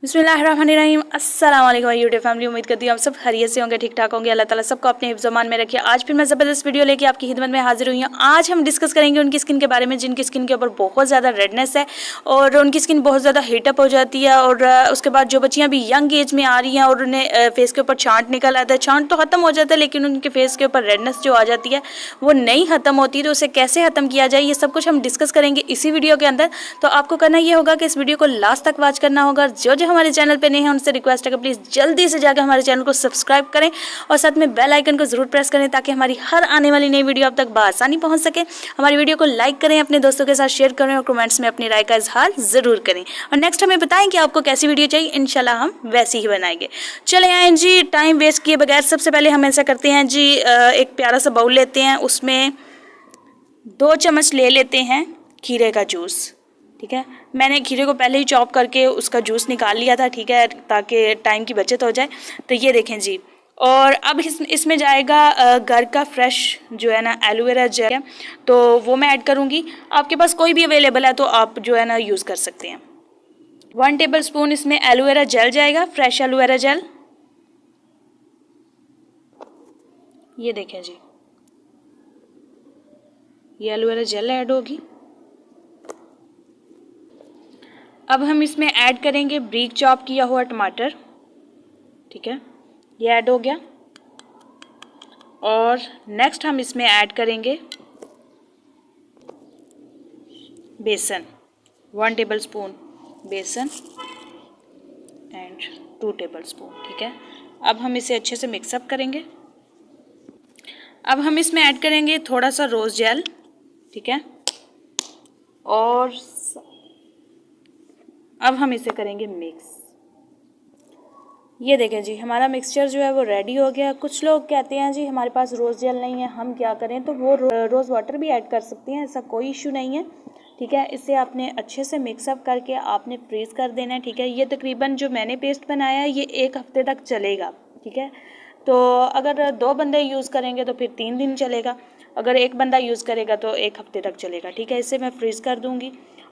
बिस्मिल्लाहिर्रहमानिर्रहीम। अस्सलाम वालेकुम यूट्यूब फैमिली। उम्मीद करती हूँ आप सब खैरियत से होंगे, ठीक ठाक होंगे। अल्लाह ताला सबको अपने हिफ्ज़-ओ-मान में रखे। आज फिर मैं ज़बरदस्त वीडियो लेके आपकी खिदमत में हाजिर हुई हूँ। आज हम डिस्कस करेंगे उनकी स्किन के बारे में जिनकी स्किन के ऊपर बहुत ज़्यादा रेडनेस है और उनकी स्किन बहुत ज़्यादा हीटअप हो जाती है। और उसके बाद जो बच्चियाँ भी यंग एज में आ रही हैं और उन्हें फेस के ऊपर छांट निकल आता है, छांट तो ख़त्म हो जाता है लेकिन उनके फेस के ऊपर रेडनेस जो आ जाती है वो नहीं ख़त्म होती, तो उसे कैसे ख़त्म किया जाए ये सब कुछ हम डिस्कस करेंगे इसी वीडियो के अंदर। तो आपको करना ये होगा कि इस वीडियो को लास्ट तक वॉच करना होगा। जो जो हमारे चैनल पर नहीं है उनसे रिक्वेस्ट है कि प्लीज़ जल्दी से जाकर हमारे चैनल को सब्सक्राइब करें और साथ में बेल आइकन को ज़रूर प्रेस करें ताकि हमारी हर आने वाली नई वीडियो आप तक बआसानी पहुंच सके। हमारी वीडियो को लाइक करें, अपने दोस्तों के साथ शेयर करें और कमेंट्स में अपनी राय का इजहार ज़रूर करें। और नेक्स्ट हमें बताएं कि आपको कैसी वीडियो चाहिए, इंशाल्लाह हम वैसी ही बनाएंगे। चले आए जी, टाइम वेस्ट किए बगैर सबसे पहले हम ऐसा करते हैं जी, एक प्यारा सा बाउल लेते हैं, उसमें 2 चम्मच ले लेते हैं खीरे का जूस। ठीक है, मैंने खीरे को पहले ही चॉप करके उसका जूस निकाल लिया था, ठीक है, ताकि टाइम की बचत हो जाए। तो ये देखें जी, और अब इसमें जाएगा घर का फ्रेश जो है ना एलोवेरा जेल है, तो वो मैं ऐड करूँगी। आपके पास कोई भी अवेलेबल है तो आप जो है ना यूज़ कर सकते हैं। 1 टेबल स्पून इसमें एलोवेरा जेल जाएगा, फ्रेश एलोवेरा जेल। ये देखें जी, ये एलोवेरा जेल ऐड होगी। अब हम इसमें ऐड करेंगे ब्रीक चॉप किया हुआ टमाटर। ठीक है, ये ऐड हो गया। और नेक्स्ट हम इसमें ऐड करेंगे बेसन, 1 टेबल स्पून बेसन एंड 2 टेबल स्पून। ठीक है, अब हम इसे अच्छे से मिक्सअप करेंगे। अब हम इसमें ऐड करेंगे थोड़ा सा रोज़ जेल। ठीक है, और अब हम इसे करेंगे मिक्स। ये देखें जी, हमारा मिक्सचर जो है वो रेडी हो गया। कुछ लोग कहते हैं जी हमारे पास रोज़ जेल नहीं है, हम क्या करें, तो वो रोज़ वाटर भी ऐड कर सकते हैं, ऐसा कोई इशू नहीं है। ठीक है, इसे आपने अच्छे से मिक्सअप करके आपने फ्रीज़ कर देना है। ठीक है, ये तकरीबन जो मैंने पेस्ट बनाया है ये 1 हफ्ते तक चलेगा। ठीक है, तो अगर 2 बंदे यूज़ करेंगे तो फिर 3 दिन चलेगा, अगर 1 बंदा यूज़ करेगा तो 1 हफ्ते तक चलेगा। ठीक है, इसे मैं फ्रीज़ कर दूँगी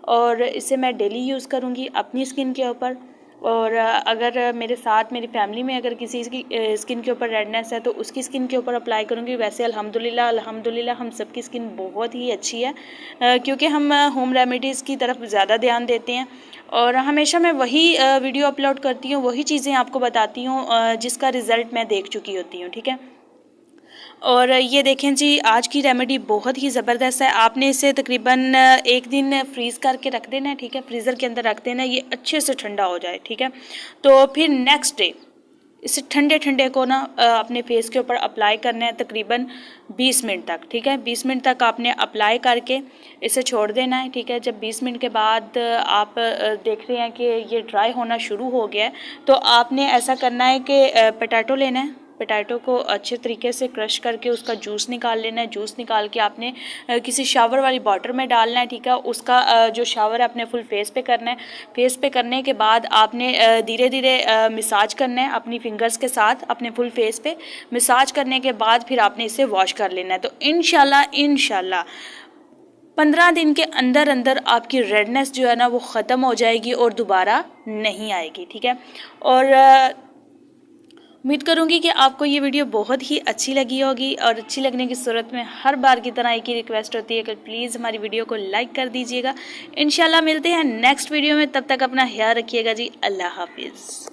और इसे मैं डेली यूज़ करूँगी अपनी स्किन के ऊपर। और अगर मेरे साथ मेरी फैमिली में अगर किसी की स्किन के ऊपर रेडनेस है तो उसकी स्किन के ऊपर अप्लाई करूँगी। वैसे अल्हम्दुलिल्लाह हम सबकी स्किन बहुत ही अच्छी है, क्योंकि हम होम रेमेडीज़ की तरफ ज़्यादा ध्यान देते हैं और हमेशा मैं वही वीडियो अपलोड करती हूँ, वही चीज़ें आपको बताती हूँ जिसका रिज़ल्ट मैं देख चुकी होती हूँ। ठीक है, और ये देखें जी, आज की रेमेडी बहुत ही ज़बरदस्त है। आपने इसे तकरीबन 1 दिन फ्रीज़ करके रख देना है। ठीक है, फ्रीज़र के अंदर रख देना है, ये अच्छे से ठंडा हो जाए। ठीक है, तो फिर नेक्स्ट डे इसे ठंडे ठंडे को ना अपने फेस के ऊपर अप्लाई करना है तकरीबन 20 मिनट तक। ठीक है, 20 मिनट तक आपने अप्लाई करके इसे छोड़ देना है। ठीक है, जब 20 मिनट के बाद आप देख रहे हैं कि ये ड्राई होना शुरू हो गया है तो आपने ऐसा करना है कि पोटैटो लेना है, पोटैटो को अच्छे तरीके से क्रश करके उसका जूस निकाल लेना है। जूस निकाल के आपने किसी शावर वाली बॉटल में डालना है। ठीक है, उसका जो शावर है अपने फुल फेस पे करना है। फेस पे करने के बाद आपने धीरे धीरे मसाज करना है अपनी फिंगर्स के साथ, अपने फुल फेस पे मसाज करने के बाद फिर आपने इसे वॉश कर लेना है। तो इंशाल्लाह 15 दिन के अंदर अंदर आपकी रेडनेस जो है ना वो ख़त्म हो जाएगी और दोबारा नहीं आएगी। ठीक है, और उम्मीद करूंगी कि आपको ये वीडियो बहुत ही अच्छी लगी होगी और अच्छी लगने की सूरत में हर बार की तरह एक ही रिक्वेस्ट होती है कि प्लीज़ हमारी वीडियो को लाइक कर दीजिएगा। इंशाल्लाह मिलते हैं नेक्स्ट वीडियो में, तब तक अपना ख्याल रखिएगा जी। अल्लाह हाफिज़।